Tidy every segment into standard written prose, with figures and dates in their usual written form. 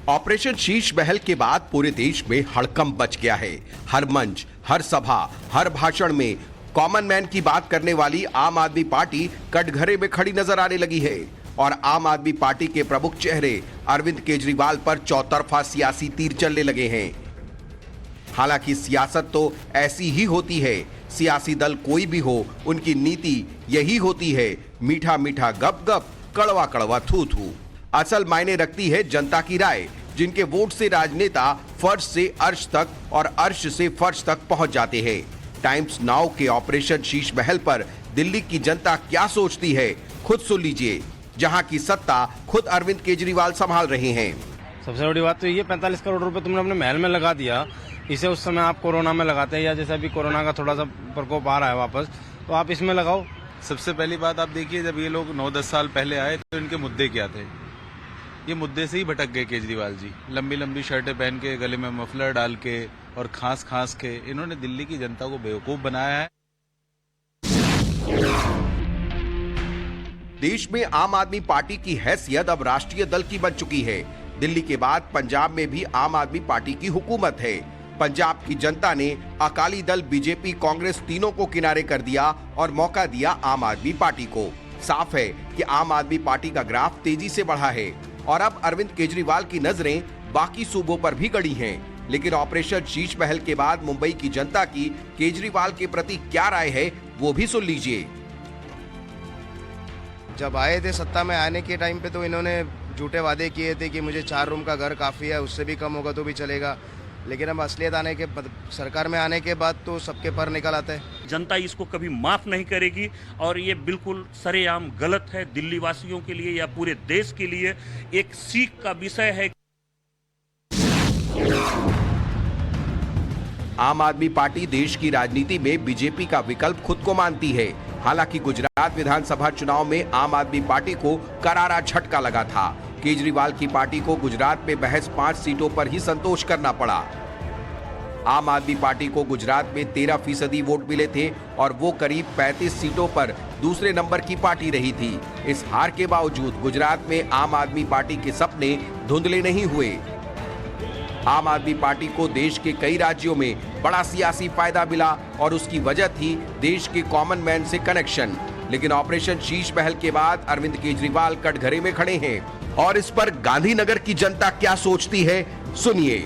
Operation Sheesh Mahal के बाद पूरे देश में हड़कंप मच गया है। हर मंच, हर सभा, हर भाषण में कॉमन मैन की बात करने वाली आम आदमी पार्टी कटघरे में खड़ी नजर आने लगी है और आम आदमी पार्टी के प्रमुख चेहरे अरविंद केजरीवाल पर चौतरफा सियासी तीर चलने लगे हैं। हालांकि सियासत तो ऐसी ही होती है, सियासी दल कोई भी हो, उनकी नीति यही होती है, मीठा मीठा गप गप, कड़वा कड़वा थू थू। असल मायने रखती है जनता की राय, जिनके वोट से राजनेता फर्श से अर्श तक और अर्श से फर्श तक पहुंच जाते हैं। टाइम्स नाउ के ऑपरेशन शीश महल पर दिल्ली की जनता क्या सोचती है, खुद सुन लीजिए, जहां की सत्ता खुद अरविंद केजरीवाल संभाल रहे हैं। सबसे बड़ी बात तो ये 45 करोड़ रुपए तुमने अपने महल में लगा दिया, इसे उस समय आप कोरोना में लगाते हैं या जैसे अभी कोरोना का थोड़ा सा प्रकोप आ रहा है वापस, तो आप इसमें लगाओ। सबसे पहली बात आप देखिए, जब ये लोग 9-10 साल पहले आए तो इनके मुद्दे क्या थे? ये मुद्दे से ही भटक गए केजरीवाल जी। लंबी लंबी शर्टें पहन के, गले में मफलर डाल के और खांस खांस के इन्होंने दिल्ली की जनता को बेवकूफ बनाया है। देश में आम आदमी पार्टी की हैसियत अब राष्ट्रीय दल की बन चुकी है। दिल्ली के बाद पंजाब में भी आम आदमी पार्टी की हुकूमत है। पंजाब की जनता ने अकाली दल, बीजेपी, कांग्रेस तीनों को किनारे कर दिया और मौका दिया आम आदमी पार्टी को। साफ है कि आम आदमी पार्टी का ग्राफ तेजी से बढ़ा है और अब अरविंद केजरीवाल की नजरें बाकी सूबों पर भी गड़ी हैं। लेकिन ऑपरेशन शीश महल के बाद मुंबई की जनता की केजरीवाल के प्रति क्या राय है, वो भी सुन लीजिए। जब आए थे सत्ता में, आने के टाइम पे तो इन्होंने झूठे वादे किए थे कि मुझे 4 रूम का घर काफ़ी है, उससे भी कम होगा तो भी चलेगा। लेकिन अब असलियत आने के सरकार में आने के बाद तो सबके पर निकल आते हैं। जनता इसको कभी माफ नहीं करेगी और ये बिल्कुल सरेआम गलत है। दिल्ली वासियों के लिए या पूरे देश के लिए एक सीख का विषय है। आम आदमी पार्टी देश की राजनीति में बीजेपी का विकल्प खुद को मानती है। हालांकि गुजरात विधानसभा चुनाव में आम आदमी पार्टी को करारा झटका लगा था। केजरीवाल की पार्टी को गुजरात में महज 5 सीटों पर ही संतोष करना पड़ा। आम आदमी पार्टी को गुजरात में 13% वोट मिले थे और वो करीब 35 सीटों पर दूसरे नंबर की पार्टी रही थी। इस हार के बावजूद गुजरात में आम आदमी पार्टी के सपने धुंधले नहीं हुए। आम आदमी पार्टी को देश के कई राज्यों में बड़ा सियासी फायदा मिला और उसकी वजह थी देश के कॉमन मैन से कनेक्शन। लेकिन ऑपरेशन शीश महल के बाद अरविंद केजरीवाल कटघरे में खड़े हैं और इस पर गांधीनगर की जनता क्या सोचती है, सुनिए।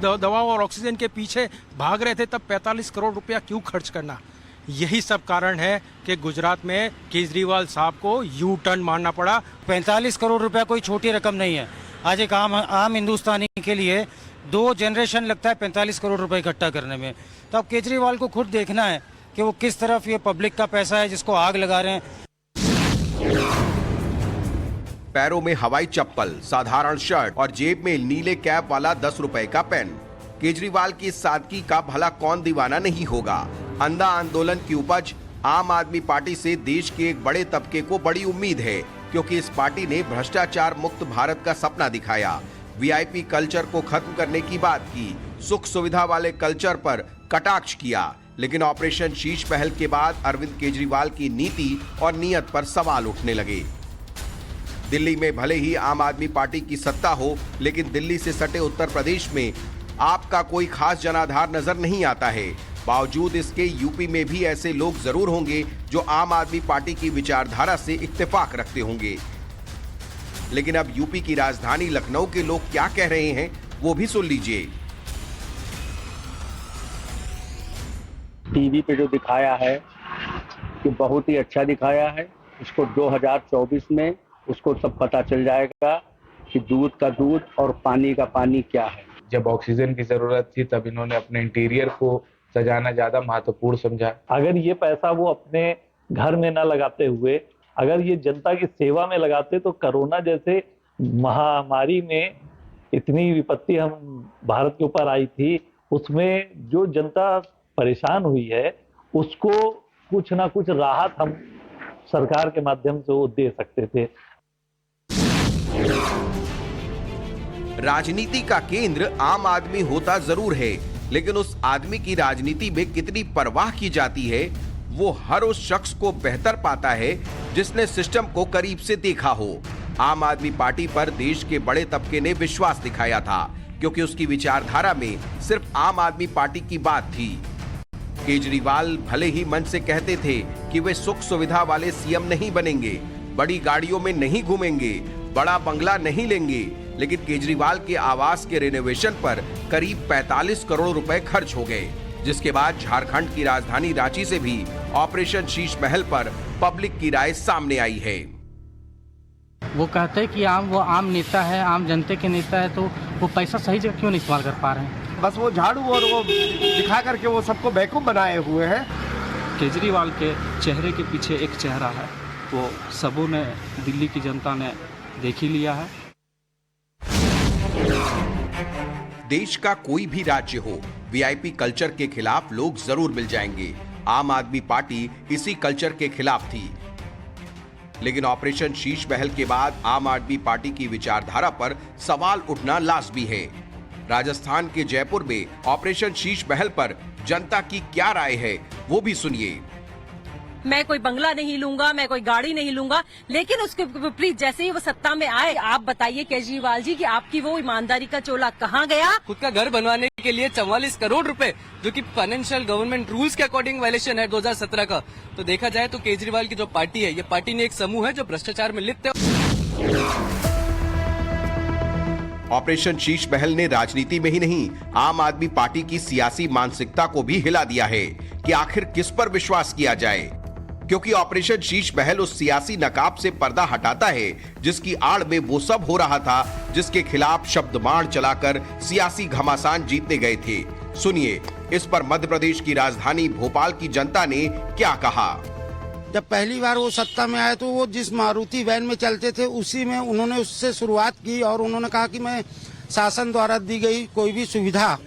दवाओं और ऑक्सीजन के पीछे भाग रहे थे, तब 45 करोड़ रुपया क्यों खर्च करना? यही सब कारण है कि गुजरात में केजरीवाल साहब को यू टर्न मारना पड़ा। 45 करोड़ रुपया कोई छोटी रकम नहीं है। आज एक आम हिंदुस्तानी के लिए 2 जनरेशन लगता है 45 करोड़ रुपए इकट्ठा करने में। तो अब केजरीवाल को खुद देखना है कि वो किस तरफ ये पब्लिक का पैसा है जिसको आग लगा रहे हैं। पैरों में हवाई चप्पल, साधारण शर्ट और जेब में नीले कैप वाला 10 रुपए का पेन। केजरीवाल की इस सादगी का भला कौन दीवाना नहीं होगा। अंधा आंदोलन की उपज आम आदमी पार्टी से देश के एक बड़े तबके को बड़ी उम्मीद है, क्योंकि इस पार्टी ने भ्रष्टाचार मुक्त भारत का सपना दिखाया, वीआईपी कल्चर को खत्म करने की बात की, सुख सुविधा वाले कल्चर पर कटाक्ष किया। लेकिन ऑपरेशन शीश महल के बाद अरविंद केजरीवाल की नीति और नीयत पर सवाल उठने लगे। दिल्ली में भले ही आम आदमी पार्टी की सत्ता हो, लेकिन दिल्ली से सटे उत्तर प्रदेश में आपका कोई खास जनाधार नजर नहीं आता है। बावजूद इसके यूपी में भी ऐसे लोग जरूर होंगे जो आम आदमी पार्टी की विचारधारा से इत्तेफाक रखते होंगे। लेकिन अब यूपी की राजधानी लखनऊ के लोग क्या कह रहे हैं, वो भी सुन लीजिए। टीवी पे जो दिखाया है कि बहुत ही अच्छा दिखाया है। इसको 2024 में उसको सब पता चल जाएगा कि दूध का दूध और पानी का पानी क्या है। जब ऑक्सीजन की जरूरत थी तब इन्होंने अपने इंटीरियर को सजाना ज्यादा महत्वपूर्ण समझा। अगर ये पैसा वो अपने घर में ना लगाते हुए अगर ये जनता की सेवा में लगाते तो कोरोना जैसे महामारी में इतनी विपत्ति हम भारत के ऊपर आई थी, उसमें जो जनता परेशान हुई है उसको कुछ ना कुछ राहत हम सरकार के माध्यम से वो दे सकते थे। राजनीति का केंद्र आम आदमी होता जरूर है, लेकिन उस आदमी की राजनीति में कितनी परवाह की जाती है वो हर उस शख्स को बेहतर पाता है जिसने सिस्टम को करीब से देखा हो। आम आदमी पार्टी पर देश के बड़े तबके ने विश्वास दिखाया था, क्योंकि उसकी विचारधारा में सिर्फ आम आदमी पार्टी की बात थी। केजरीवाल भले ही मन से कहते थे कि वे सुख सुविधा वाले सीएम नहीं बनेंगे, बड़ी गाड़ियों में नहीं घूमेंगे, बड़ा बंगला नहीं लेंगे, लेकिन केजरीवाल के आवास के रिनोवेशन पर करीब 45 करोड़ रुपए खर्च हो गए, जिसके बाद झारखंड की राजधानी रांची से भी ऑपरेशन शीश महल पर पब्लिक की राय सामने आई है। वो कहते हैं कि वो आम नेता है, आम जनता के नेता है, तो वो पैसा सही जगह क्यों नहीं इस्तेमाल कर पा रहे हैं? बस वो झाड़ू और वो दिखा करके वो सबको बेवकूफ बनाए हुए हैं। केजरीवाल के चेहरे के पीछे एक चेहरा है, वो सबों ने, दिल्ली की जनता ने देख ही लिया है। देश का कोई भी राज्य हो, वीआईपी कल्चर के खिलाफ लोग जरूर मिल जाएंगे। आम आदमी पार्टी इसी कल्चर के खिलाफ थी, लेकिन ऑपरेशन शीश महल के बाद आम आदमी पार्टी की विचारधारा पर सवाल उठना लाजमी है। राजस्थान के जयपुर में ऑपरेशन शीश महल पर जनता की क्या राय है, वो भी सुनिए। मैं कोई बंगला नहीं लूंगा, मैं कोई गाड़ी नहीं लूंगा, लेकिन उसके विपरीत जैसे ही वो सत्ता में आए, आप बताइए केजरीवाल जी कि आपकी वो ईमानदारी का चोला कहाँ गया? खुद का घर बनवाने के लिए 44 करोड़ रुपए, जो कि फाइनेंशियल गवर्नमेंट रूल्स के अकॉर्डिंग वायलेशन है 2017 का। तो देखा जाए तो केजरीवाल की जो पार्टी है, ये पार्टी ने एक समूह है जो भ्रष्टाचार में लिप्त है। ऑपरेशन शीश महल ने राजनीति में ही नहीं, आम आदमी पार्टी की सियासी मानसिकता को भी हिला दिया है कि आखिर किस पर विश्वास किया जाए, क्योंकि ऑपरेशन शीश महल उस सियासी नकाब से पर्दा हटाता है जिसकी आड़ में वो सब हो रहा था जिसके खिलाफ शब्दबाण चलाकर सियासी घमासान जीतने गए थे। सुनिए, इस पर मध्य प्रदेश की राजधानी भोपाल की जनता ने क्या कहा। जब पहली बार वो सत्ता में आए तो वो जिस मारुति वैन में चलते थे उसी में उन्होंने उससे शुरुआत की और उन्होंने कहा कि मैं शासन द्वारा दी गई कोई भी सुविधा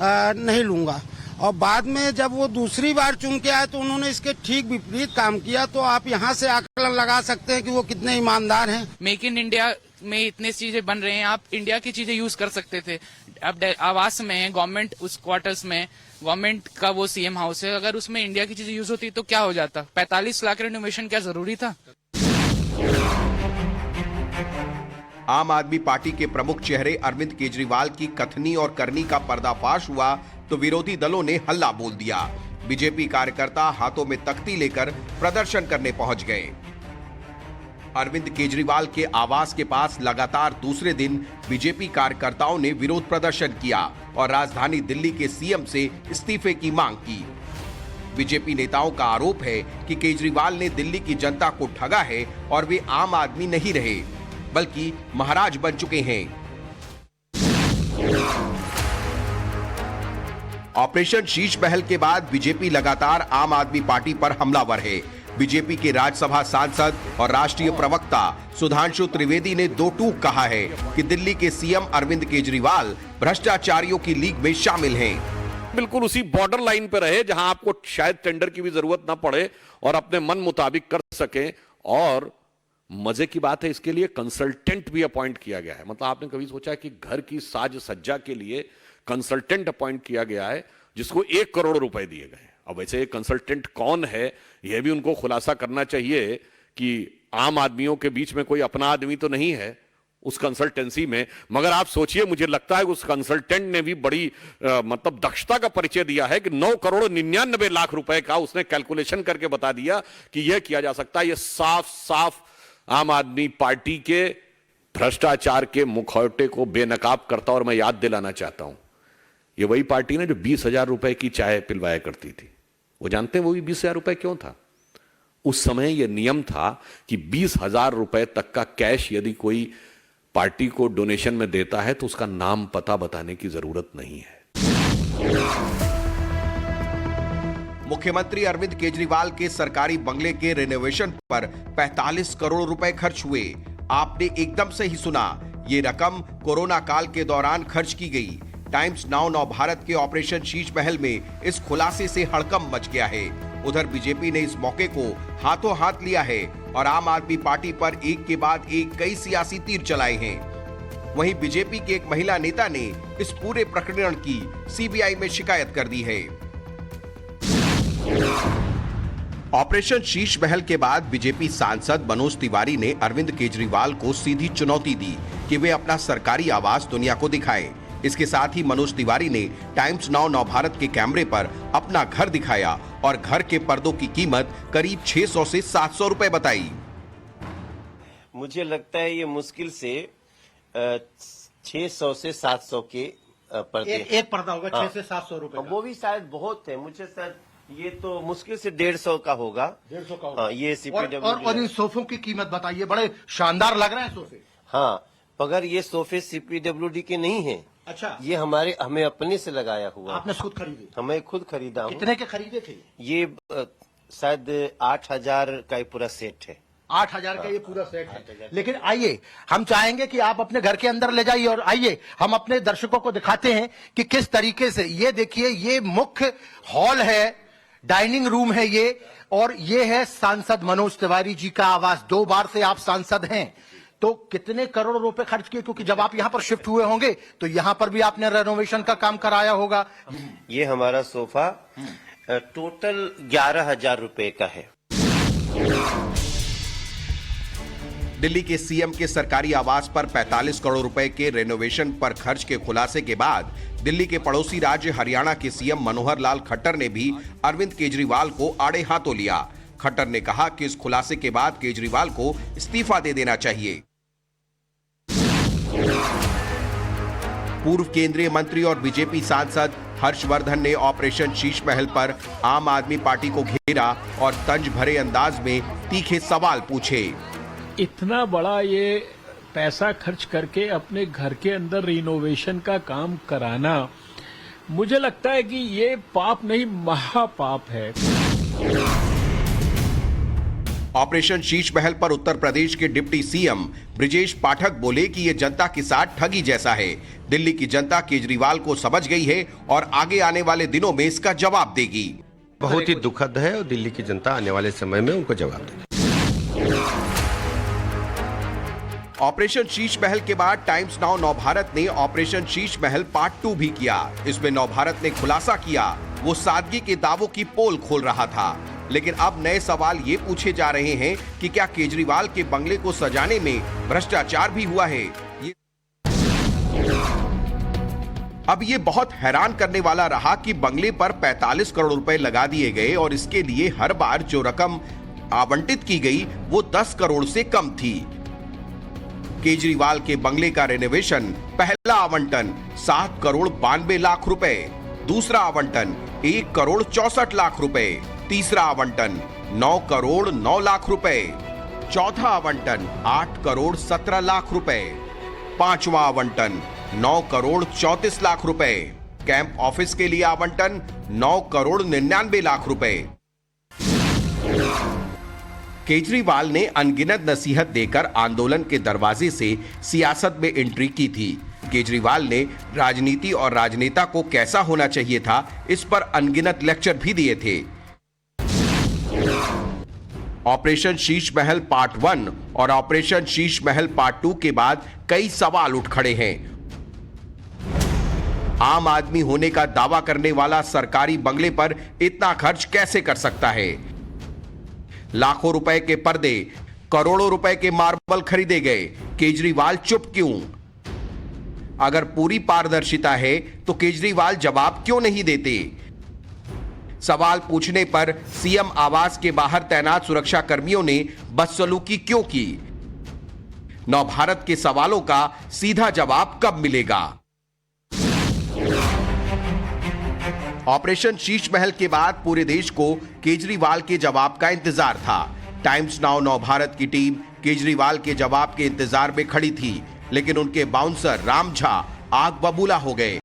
नहीं लूंगा। और बाद में जब वो दूसरी बार चुन के आए तो उन्होंने इसके ठीक विपरीत काम किया। तो आप यहाँ से आकलन लगा सकते हैं कि वो कितने ईमानदार हैं। मेक इन इंडिया में इतने चीजें बन रहे हैं, आप इंडिया की चीजें यूज कर सकते थे। अब आवास में गवर्नमेंट, उस क्वार्टर्स में गवर्नमेंट का वो सीएम हाउस है, अगर उसमें इंडिया की चीजें यूज होती तो क्या हो जाता? 45 लाख रिनोवेशन क्या जरूरी था? आम आदमी पार्टी के प्रमुख चेहरे अरविंद केजरीवाल की कथनी और करनी का पर्दाफाश हुआ तो विरोधी दलों ने हल्ला बोल दिया। बीजेपी कार्यकर्ता हाथों में तख्ती लेकर प्रदर्शन करने पहुंच गए। अरविंद केजरीवाल के आवास के पास लगातार दूसरे दिन बीजेपी कार्यकर्ताओं ने विरोध प्रदर्शन किया और राजधानी दिल्ली के सीएम से इस्तीफे की मांग की। बीजेपी नेताओं का आरोप है कि केजरीवाल ने दिल्ली की जनता को ठगा है और वे आम आदमी नहीं रहे, बल्कि महाराज बन चुके हैं। ऑपरेशन शीश महल के बाद बीजेपी लगातार आम आदमी पार्टी पर हमलावर है। बीजेपी के राज्यसभा सांसद और राष्ट्रीय प्रवक्ता सुधांशु त्रिवेदी ने दो टूक कहा है कि दिल्ली के सीएम अरविंद केजरीवाल भ्रष्टाचारियों की लीग में शामिल हैं। बिल्कुल उसी बॉर्डर लाइन पर रहे जहां आपको शायद टेंडर की भी जरूरत ना पड़े और अपने मन मुताबिक कर सके। और मजे की बात है, इसके लिए कंसल्टेंट भी अपॉइंट किया गया है। मतलब आपने कभी सोचा कि घर की साज सज्जा के लिए कंसल्टेंट अपॉइंट किया गया है जिसको 1 करोड़ रुपए दिए गए। अब वैसे कंसल्टेंट कौन है यह भी उनको खुलासा करना चाहिए कि आम आदमियों के बीच में कोई अपना आदमी तो नहीं है उस कंसल्टेंसी में। मगर आप सोचिए, मुझे लगता है उस कंसल्टेंट ने भी बड़ी मतलब दक्षता का परिचय दिया है कि 9 करोड़ 99 लाख रुपए का उसने कैलकुलेशन करके बता दिया कि यह किया जा सकता है। यह साफ साफ आम आदमी पार्टी के भ्रष्टाचार के मुखौटे को बेनकाब करता। और मैं याद दिलाना चाहता हूं, ये वही पार्टी ने जो 20,000 रुपए की चाय पिलवाया करती थी। वो जानते हैं वो भी 20,000 रुपए क्यों था? उस समय यह नियम था कि 20,000 रुपए तक का कैश यदि कोई पार्टी को डोनेशन में देता है तो उसका नाम पता बताने की जरूरत नहीं है। मुख्यमंत्री अरविंद केजरीवाल के सरकारी बंगले के रिनोवेशन पर 45 करोड़ रुपए खर्च हुए। आपने एकदम सही सुना, ये रकम कोरोना काल के दौरान खर्च की गई। टाइम्स नाउ नवभारत के ऑपरेशन शीश महल में इस खुलासे से हड़कंप मच गया है। उधर बीजेपी ने इस मौके को हाथों हाथ लिया है और आम आदमी पार्टी पर एक के बाद एक कई सियासी तीर चलाए हैं। वहीं बीजेपी की एक महिला नेता ने इस पूरे प्रकरण की सीबीआई में शिकायत कर दी है। ऑपरेशन शीश महल के बाद बीजेपी सांसद मनोज तिवारी ने अरविंद केजरीवाल को सीधी चुनौती दी कि वे अपना सरकारी आवास दुनिया को दिखाएं। इसके साथ ही मनोज तिवारी ने टाइम्स नाउ नवभारत के कैमरे पर अपना घर दिखाया और घर के पर्दों की कीमत करीब 600 से 700 रुपए बताई। मुझे लगता है ये मुश्किल से 600 से 700 के पर्दे एक पर्दा होगा 600 से 700 रुपए। वो भी शायद बहुत है, मुझे सर ये तो मुश्किल से 150 का होगा। 150 का होगा। ये CPW और इन सोफों की कीमत बताइए, बड़े शानदार लग रहे हैं सोफे। हाँ, मगर ये सोफे CPWD के नहीं हैं। अच्छा, ये हमें अपने से लगाया हुआ। आपने खुद खरीदे? हमें खुद खरीदा हूँ। कितने के खरीदे थे? ये शायद 8000 का पूरा सेट है। 8000 का ये पूरा सेट है। लेकिन आइए, हम चाहेंगे कि आप अपने घर के अंदर ले जाइए और आइए हम अपने दर्शकों को दिखाते हैं कि किस तरीके से, ये देखिए, ये मुख्य हॉल है, डाइनिंग रूम है ये, और ये है सांसद मनोज तिवारी जी का आवास। 2 बार से आप सांसद हैं, तो कितने करोड़ रुपए खर्च किए? क्योंकि जब आप यहाँ पर शिफ्ट हुए होंगे तो यहाँ पर भी आपने रेनोवेशन का काम कराया होगा। ये हमारा सोफा टोटल 11,000 रुपए का है। दिल्ली के सीएम के सरकारी आवास पर 45 करोड़ रुपए के रेनोवेशन पर खर्च के खुलासे के बाद दिल्ली के पड़ोसी राज्य हरियाणा के सीएम मनोहर लाल खट्टर ने भी अरविंद केजरीवाल को आड़े हाथों लिया। खट्टर ने कहा कि इस खुलासे के बाद केजरीवाल को इस्तीफा दे देना चाहिए। पूर्व केंद्रीय मंत्री और बीजेपी सांसद हर्षवर्धन ने ऑपरेशन शीश महल पर आम आदमी पार्टी को घेरा और तंज भरे अंदाज में तीखे सवाल पूछे। इतना बड़ा ये पैसा खर्च करके अपने घर के अंदर रिनोवेशन का काम कराना, मुझे लगता है कि ये पाप नहीं, महापाप है। ऑपरेशन शीश महल पर उत्तर प्रदेश के डिप्टी सीएम ब्रिजेश पाठक बोले कि ये जनता के साथ ठगी जैसा है। दिल्ली की जनता केजरीवाल को समझ गई है और आगे आने वाले दिनों में इसका जवाब देगी। बहुत ही दुखद है और दिल्ली की जनता आने वाले समय में उनको जवाब देगी। ऑपरेशन शीश महल के बाद टाइम्स नाउ नवभारत ने ऑपरेशन शीश महल पार्ट 2 भी किया। इसमें नवभारत ने खुलासा किया वो सादगी के दावों की पोल खोल रहा था। लेकिन अब नए सवाल ये पूछे जा रहे हैं कि क्या केजरीवाल के बंगले को सजाने में भ्रष्टाचार भी हुआ है। अब ये बहुत हैरान करने वाला रहा कि बंगले पर 45 करोड़ रुपए लगा दिए गए और इसके लिए हर बार जो रकम आवंटित की गई वो 10 करोड़ से कम थी। केजरीवाल के बंगले का रेनोवेशन, पहला आवंटन 7 करोड़ 92 लाख रुपए, दूसरा आवंटन 1 करोड़ 64 लाख रुपए, तीसरा आवंटन 9 करोड़ 9 लाख रुपए, चौथा आवंटन 8 करोड़ 17 लाख रुपए, पांचवा आवंटन 9 करोड़ 34 लाख रुपए, कैंप ऑफिस के लिए आवंटन 9 करोड़ 99 लाख रुपए। केजरीवाल ने अनगिनत नसीहत देकर आंदोलन के दरवाजे से सियासत में एंट्री की थी। केजरीवाल ने राजनीति और राजनेता को कैसा होना चाहिए था, इस पर अनगिनत लेक्चर भी दिए थे। ऑपरेशन शीश महल पार्ट 1 और ऑपरेशन शीश महल पार्ट 2 के बाद कई सवाल उठ खड़े हैं। आम आदमी होने का दावा करने वाला सरकारी बंगले पर इतना खर्च कैसे कर सकता है? लाखों रुपए के पर्दे, करोड़ों रुपए के मार्बल खरीदे गए, केजरीवाल चुप क्यों? अगर पूरी पारदर्शिता है तो केजरीवाल जवाब क्यों नहीं देते? सवाल पूछने पर सीएम आवास के बाहर तैनात सुरक्षा कर्मियों ने बदसलूकी क्यों की? नवभारत के सवालों का सीधा जवाब कब मिलेगा? ऑपरेशन शीश महल के बाद पूरे देश को केजरीवाल के जवाब का इंतजार था। टाइम्स नाउ नवभारत की टीम केजरीवाल के जवाब के इंतजार में खड़ी थी, लेकिन उनके बाउंसर राम झा आग बबूला हो गए।